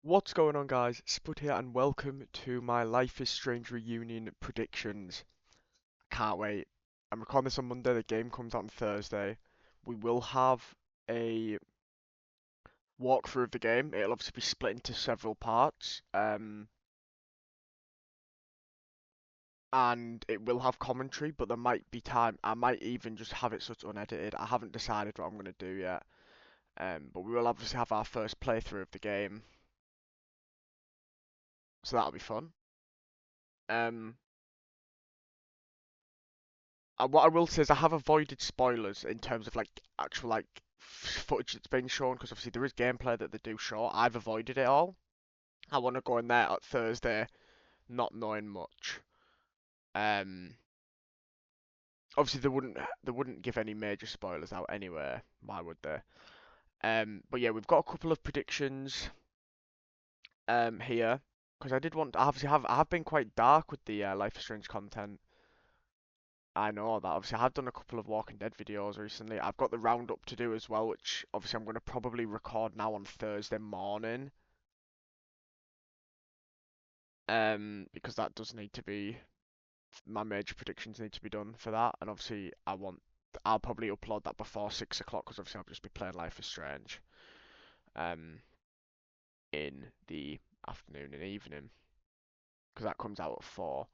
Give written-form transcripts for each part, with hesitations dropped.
What's going on, guys? Spud here, and welcome to my Life is Strange reunion predictions. Can't wait. I'm recording this on Monday, the game comes out on Thursday. We will have a walkthrough of the game. It'll obviously be split into several parts, and it will have commentary, but there might be time. I might even just have it such unedited. I haven't decided what I'm going to do yet, but we will obviously have our first playthrough of the game, so that'll be fun. Um, what I will say is I have avoided spoilers in terms of like actual like footage that's been shown because obviously there is gameplay that they do show. I've avoided it all. I want to go in there at Thursday not knowing much. Um, Obviously they wouldn't give any major spoilers out anyway. Why would they? But yeah, we've got a couple of predictions here because I did want. I have been quite dark with the Life is Strange content. I know that. Obviously, I have done a couple of Walking Dead videos recently. I've got the roundup to do as well, which obviously I'm going to probably record now on Thursday morning. Because that does need to be, my major predictions need to be done for that. And obviously, I'll probably upload that before 6 o'clock because obviously I'll just be playing Life is Strange, um, in the afternoon and evening because that comes out at 4.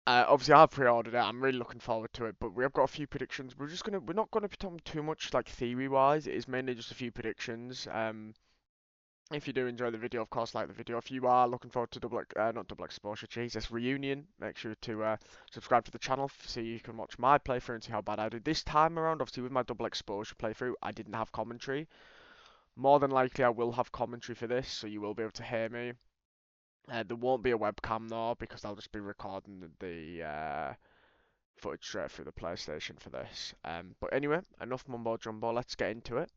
Obviously, I've pre-ordered it. I'm really looking forward to it. But we have got a few predictions. We're not gonna be talking too much like theory-wise. It is mainly just a few predictions. If you do enjoy the video, of course, like the video. If you are looking forward to not double exposure, Jesus, reunion, make sure to subscribe to the channel so you can watch my playthrough and see how bad I did this time around. Obviously, with my double exposure playthrough, I didn't have commentary. More than likely, I will have commentary for this, so you will be able to hear me. There won't be a webcam though because I'll just be recording the footage straight through the PlayStation for this. But anyway, enough mumbo jumbo. Let's get into it.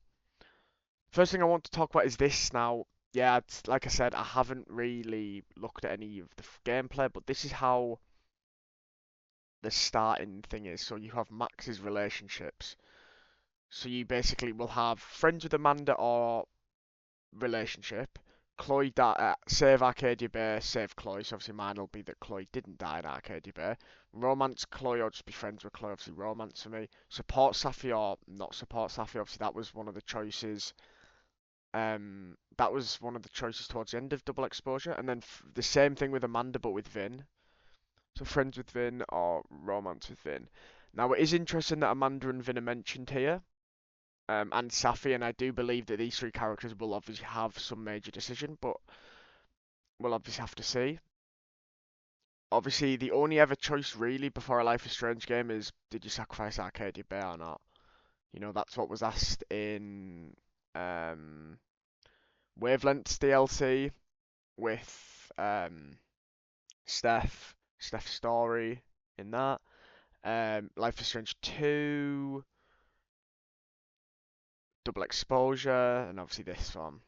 First thing I want to talk about is this now. Yeah, like I said, I haven't really looked at any of the gameplay, but this is how the starting thing is. So you have Max's relationships. So you basically will have friends with Amanda or relationship. Chloe save Arcadia Bay, save Chloe. So obviously mine will be that Chloe didn't die in Arcadia Bay. Romance Chloe or just be friends with Chloe. Obviously romance for me. Support Safi or not support Safi. Obviously that was one of the choices. That was one of the choices towards the end of Double Exposure. And then the same thing with Amanda, but with Vin. So friends with Vin or romance with Vin. Now it is interesting that Amanda and Vin are mentioned here, and Safi, and I do believe that these three characters will obviously have some major decision, but we'll obviously have to see. Obviously, the only ever choice really before a Life is Strange game is did you sacrifice Arcadia Bay or not? You know, that's what was asked in um, Wavelengths DLC with Steph's story in that. Life is Strange 2, Double Exposure, and obviously this one.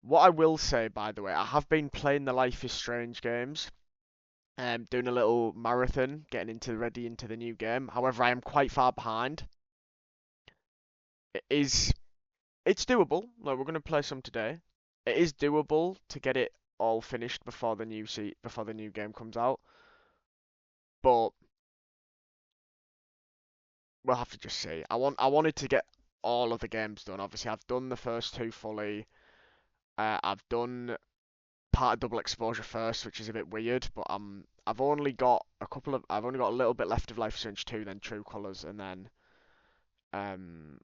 What I will say, by the way, I have been playing the Life is Strange games, doing a little marathon, getting ready into the new game. However, I am quite far behind. It is, it's doable. Like we're gonna play some today. It is doable to get it all finished before before the new game comes out, but we'll have to just see. I wanted to get all of the games done. Obviously, I've done the first two fully. I've done part of Double Exposure first, which is a bit weird, but I've only got a little bit left of Life is Strange 2, then True Colors, and then um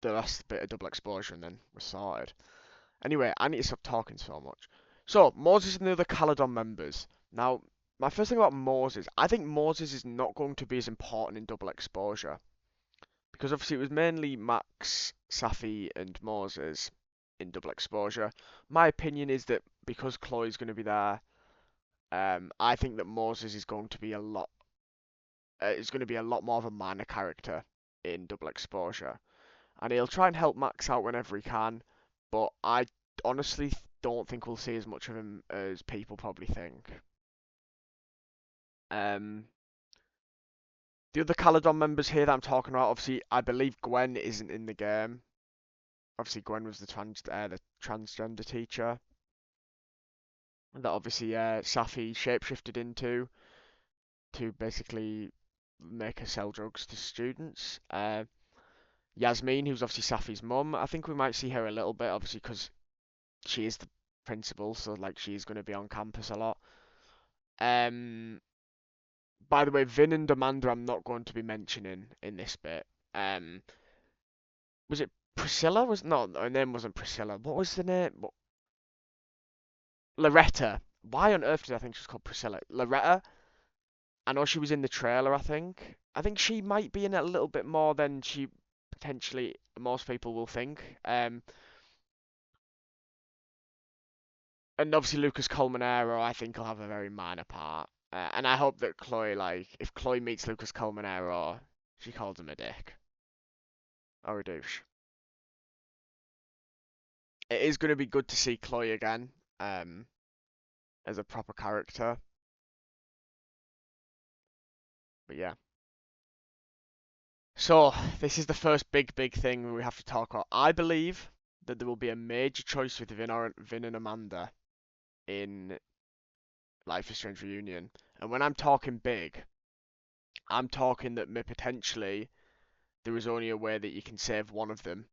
the last bit of Double Exposure, and then we're sorted. Anyway, I need to stop talking so much. So, Moses and the other Caledon members. Now, my first thing about Moses, I think Moses is not going to be as important in Double Exposure. Because obviously it was mainly Max, Safi, and Moses in Double Exposure. My opinion is that because Chloe's going to be there, I think that Moses is going to be a lot more of a minor character in Double Exposure, and he'll try and help Max out whenever he can. But I honestly don't think we'll see as much of him as people probably think. Um, the other Caledon members here that I'm talking about, obviously, I believe Gwen isn't in the game. obviously Gwen was the transgender teacher that obviously Safi shapeshifted into to basically make her sell drugs to students. Yasmin, who's obviously Safi's mum, I think we might see her a little bit, obviously because she is the principal, so like she's going to be on campus a lot. Um, by the way, Vin and Amanda, I'm not going to be mentioning in this bit. Um, was it Priscilla? Was no, her name wasn't Priscilla. What was the name? Loretta. Why on earth did I think she was called Priscilla? Loretta. I know she was in the trailer. I think. I think she might be in it a little bit more than she potentially most people will think. And obviously Lucas Colmenero, I think will have a very minor part. And I hope that Chloe, like, if Chloe meets Lucas Colmenero, she calls him a dick or a douche. It is going to be good to see Chloe again, as a proper character. But yeah. So this is the first big thing we have to talk about. I believe that there will be a major choice with Vin and Amanda in Life is Strange Reunion. And when I'm talking big, I'm talking that potentially there is only a way that you can save one of them.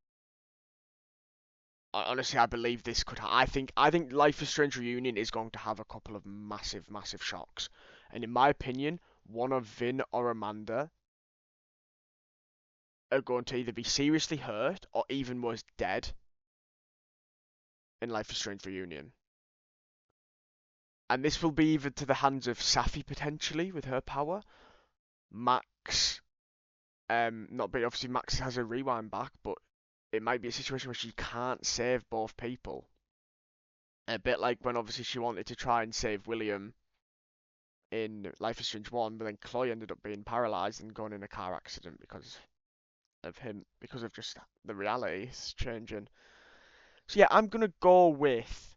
Honestly, I believe this could. I think Life is Strange Reunion is going to have a couple of massive shocks, and in my opinion, one of Vin or Amanda are going to either be seriously hurt or even worse, dead in Life is Strange Reunion. And this will be either to the hands of Safi potentially with her power, Max. Not but obviously Max has a rewind back, but it might be a situation where she can't save both people. A bit like when obviously she wanted to try and save William in Life is Strange 1, but then Chloe ended up being paralysed and going in a car accident because of him, because of just the reality changing. So yeah, I'm gonna go with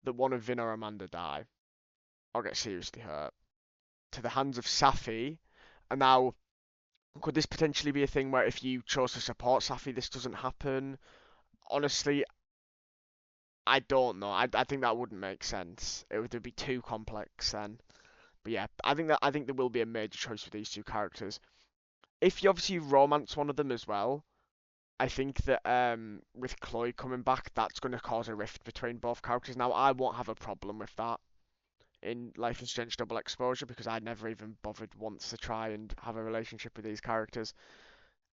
that one of Vin or Amanda die or get seriously hurt to the hands of Safi. And now, could this potentially be a thing where if you chose to support Safi, this doesn't happen? Honestly, I don't know. I think that wouldn't make sense. It would be too complex then. But yeah, I think there will be a major choice with these two characters. If you obviously romance one of them as well, I think that with Chloe coming back, that's going to cause a rift between both characters. Now, I won't have a problem with that in Life is Strange Double Exposure because I never even bothered once to try and have a relationship with these characters.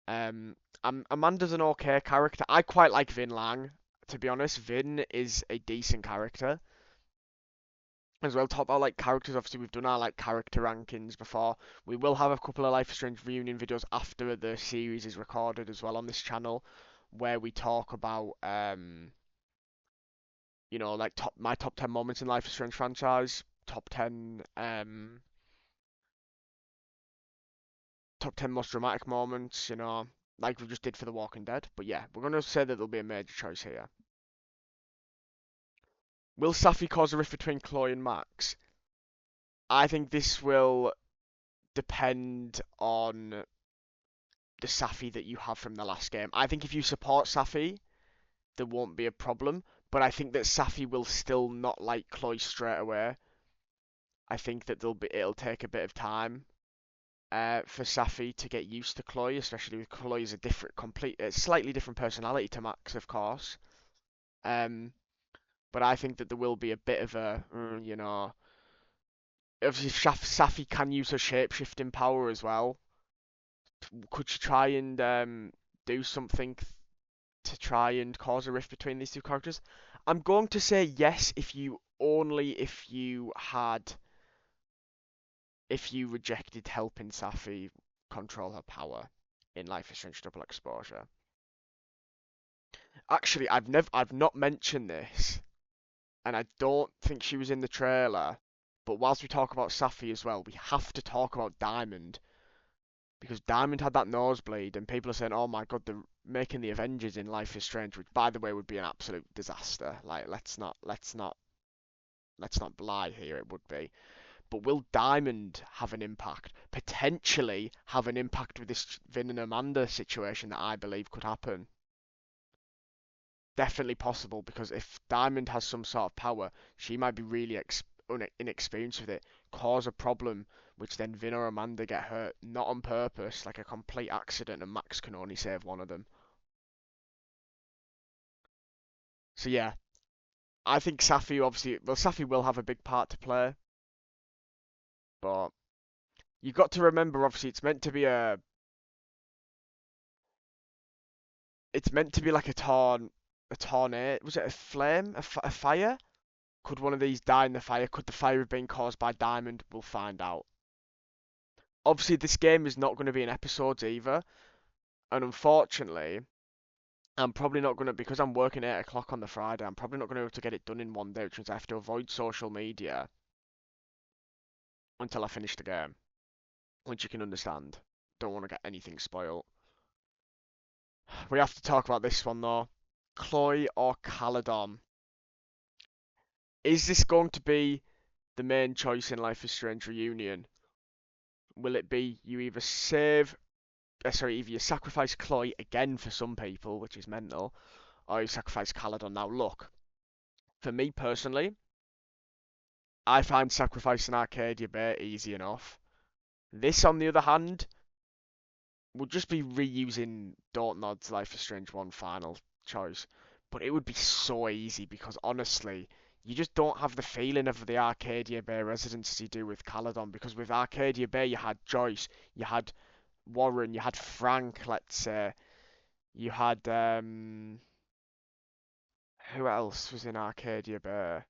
Amanda's an okay character. I quite like Vin Lang, to be honest. Vin is a decent character. As well, talk about like characters. Obviously, we've done our like character rankings before. We will have a couple of Life is Strange reunion videos after the series is recorded as well on this channel, where we talk about like my top 10 moments in Life is Strange franchise, top 10 most dramatic moments, like we just did for The Walking Dead. But yeah, we're gonna say that there'll be a major choice here. Will Safi cause a rift between Chloe and Max? I think this will depend on the Safi that you have from the last game. I think if you support Safi, there won't be a problem. But I think that Safi will still not like Chloe straight away. I think that it'll take a bit of time for Safi to get used to Chloe, especially with Chloe's slightly different personality to Max, of course. Um, but I think that there will be a bit of obviously Safi can use her shape-shifting power as well. Could she try and do something to try and cause a rift between these two characters? I'm going to say yes if you rejected helping Safi control her power in Life is Strange Double Exposure. Actually, I've not mentioned this, and I don't think she was in the trailer. But whilst we talk about Safi as well, we have to talk about Diamond because Diamond had that nosebleed, and people are saying, "Oh my God, they're making the Avengers in Life is Strange," which, by the way, would be an absolute disaster. Like, let's not lie here. It would be. But will Diamond have an impact? Potentially have an impact with this Vin and Amanda situation that I believe could happen. definitely possible because if Diamond has some sort of power, she might be really inexperienced with it, cause a problem, which then Vin or Amanda get hurt, not on purpose, like a complete accident, and Max can only save one of them. So yeah, I think Safi obviously, well, Safi will have a big part to play, but you've got to remember, obviously, it's meant to be like a tornado. Was it a flame, a fire? Could one of these die in the fire? Could the fire have been caused by Diamond? We'll find out. Obviously, this game is not going to be in episodes either, and unfortunately, I'm probably not going to, because I'm working 8 o'clock on the Friday, I'm probably not going to be able to get it done in one day, which means I have to avoid social media until I finish the game, which you can understand. Don't want to get anything spoiled. We have to talk about this one though. Chloe or Caladon? Is this going to be the main choice in Life is Strange Reunion? Will it be you either either you sacrifice Chloe again for some people, which is mental, or you sacrifice Caladon? Now look, for me personally, I find sacrificing Arcadia Bay easy enough. This, on the other hand, would just be reusing Dontnod's Life is Strange 1 final choice. But it would be so easy because honestly, you just don't have the feeling of the Arcadia Bay residents you do with Caladon. Because with Arcadia Bay, you had Joyce, you had Warren, you had Frank, let's say, you had who else was in Arcadia Bay?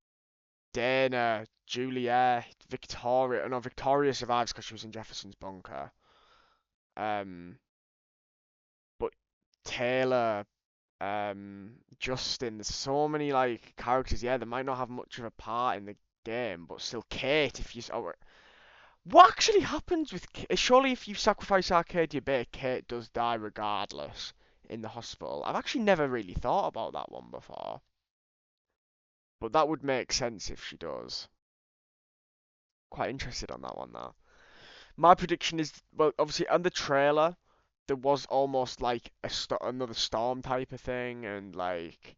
Dana, Juliet, Victoria. No, Victoria survives because she was in Jefferson's bunker. Um, but Taylor, Justin. There's so many like characters. Yeah, they might not have much of a part in the game, but still, Kate. If you what actually happens with surely if you sacrifice Arcadia Bay, Kate does die regardless in the hospital. I've actually never really thought about that one before, but that would make sense if she does. Quite interested on that one now. My prediction is well, obviously, on the trailer there was almost like another storm type of thing, and like,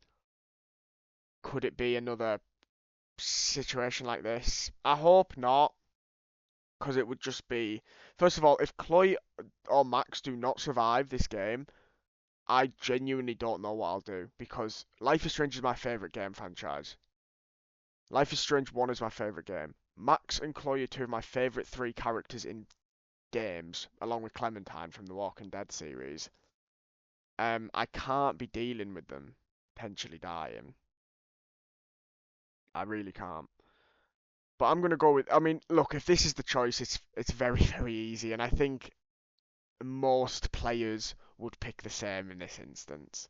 could it be another situation like this? I hope not, because it would just be. First of all, if Chloe or Max do not survive this game, I genuinely don't know what I'll do, because Life is Strange is my favourite game franchise. Life is Strange 1 is my favourite game. Max and Chloe are two of my favourite three characters in games, along with Clementine from the Walking Dead series. I can't be dealing with them potentially dying. I really can't. But I'm gonna go with. I mean, look, if this is the choice, it's very very easy, and I think most players would pick the same in this instance.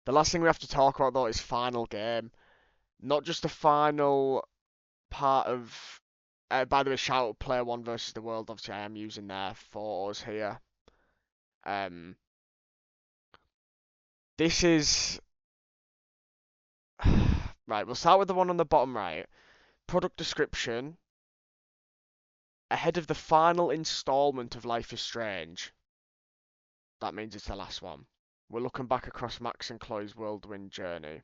The last thing we have to talk about though is final game, not just the final part of. By the way, shout out Player One versus the World. Obviously, I am using their photos here. Um, this is right. We'll start with the one on the bottom right. Product description. Ahead of the final installment of Life is Strange. That means it's the last one. We're looking back across Max and Chloe's whirlwind journey.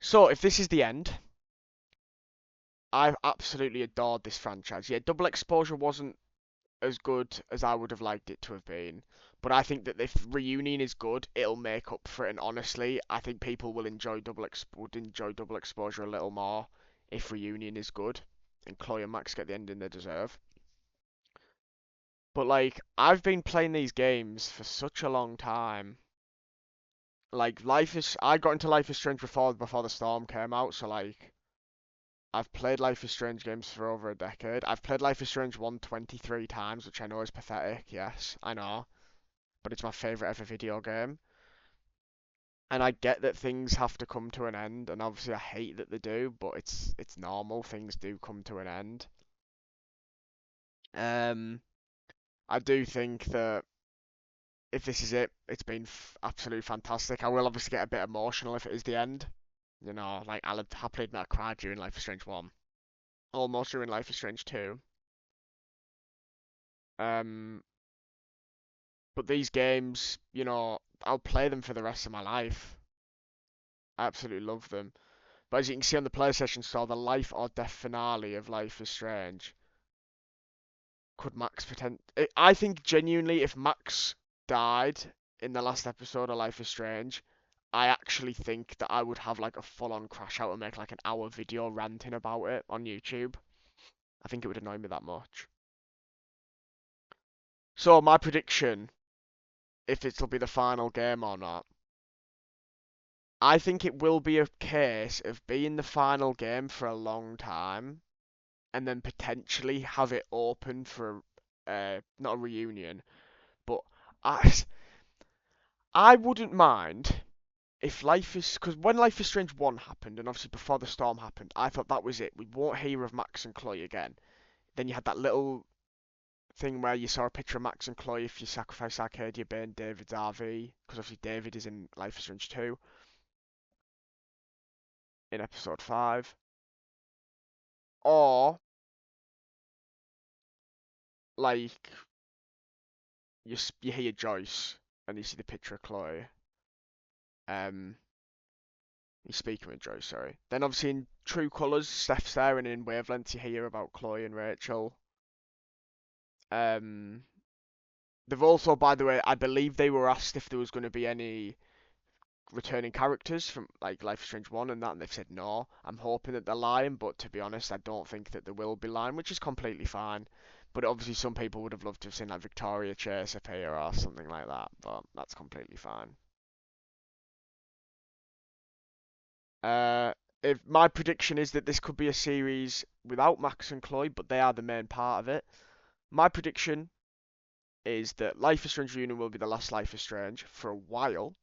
So, if this is the end, I've absolutely adored this franchise. Yeah, Double Exposure wasn't as good as I would have liked it to have been, but I think that if Reunion is good, it'll make up for it. And honestly, I think people will would enjoy Double Exposure a little more if Reunion is good and Chloe and Max get the ending they deserve. But like, I've been playing these games for such a long time. Like, I got into Life is Strange before the Storm came out, so like, I've played Life is Strange games for over a decade. I've played Life is Strange 123 times, which I know is pathetic, yes, I know, but it's my favourite ever video game. And I get that things have to come to an end, and obviously I hate that they do, but it's normal, things do come to an end. Um, I do think that if this is it, it's been absolutely fantastic. I will obviously get a bit emotional if it is the end. You know, like I'll happily admit I cried during Life is Strange 1. Almost during Life is Strange 2. Um, But these games, you know, I'll play them for the rest of my life. I absolutely love them. But as you can see on the PlayStation Store, the life or death finale of Life is Strange could Max pretend? I think genuinely, if Max died in the last episode of Life is Strange, I actually think that I would have like a full-on crash out and make like an hour video ranting about it on YouTube. I think it would annoy me that much. So my prediction, if it'll be the final game or not, I think it will be a case of being the final game for a long time, and then potentially have it open for not a reunion, but I I wouldn't mind if Life is, because when Life is Strange 1 happened, and obviously before the storm happened, I thought that was it. We won't hear of Max and Chloe again. Then you had that little thing where you saw a picture of Max and Chloe if you sacrifice Arcadia Bay and David's RV, because obviously David is in Life is Strange 2 in episode 5. Or, like, you hear Joyce and you see the picture of Chloe. Um, He's speaking with Joyce, sorry. Then obviously in True Colours, Steph's there, and in Wavelengths you hear about Chloe and Rachel. Um, they've also, by the way, I believe they were asked if there was going to be any returning characters from like Life is Strange 1 and that, and they've said no. I'm hoping that they're lying, but to be honest, I don't think that there will be lying, which is completely fine. But obviously, some people would have loved to have seen like Victoria Chase appear or something like that, but that's completely fine. Uh, if my prediction is that this could be a series without Max and Chloe, but they are the main part of it. My prediction is that Life is Strange Reunion will be the last Life is Strange for a while,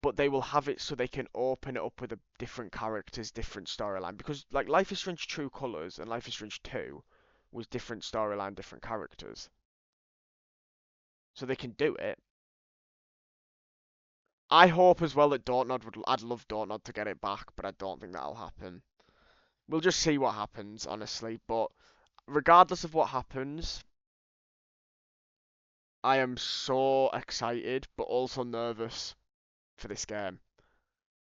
but they will have it so they can open it up with a different characters, different storyline. Because like Life is Strange True Colors and Life is Strange 2 was different storyline, different characters. So they can do it. I hope as well that Dontnod would. I'd love Dontnod to get it back, but I don't think that'll happen. We'll just see what happens, honestly. But regardless of what happens, I am so excited, but also nervous for this game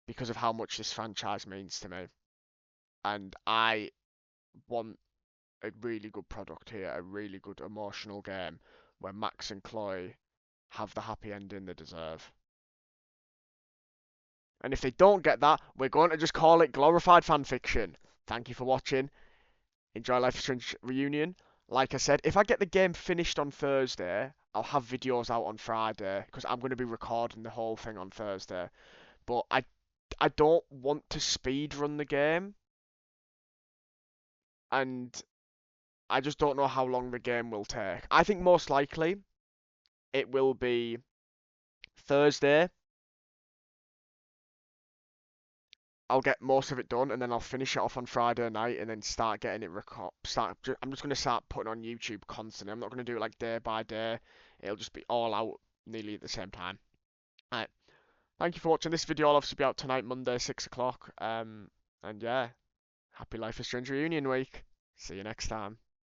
because of how much this franchise means to me. And I want a really good product here, a really good emotional game where Max and Chloe have the happy ending they deserve. And if they don't get that, we're going to just call it glorified fanfiction. Thank you for watching. Enjoy Life is Strange Reunion. Like I said, if I get the game finished on Thursday, I'll have videos out on Friday because I'm going to be recording the whole thing on Thursday. But I don't want to speed run the game, and I just don't know how long the game will take. I think most likely it will be Thursday. I'll get most of it done, and then I'll finish it off on Friday night, and then start getting it record. I'm just gonna start putting on YouTube constantly. I'm not gonna do it like day by day. It'll just be all out nearly at the same time. Alright. Thank you for watching. This video will obviously be out tonight, Monday, 6 o'clock. And yeah, happy Life is Strange Reunion week. See you next time.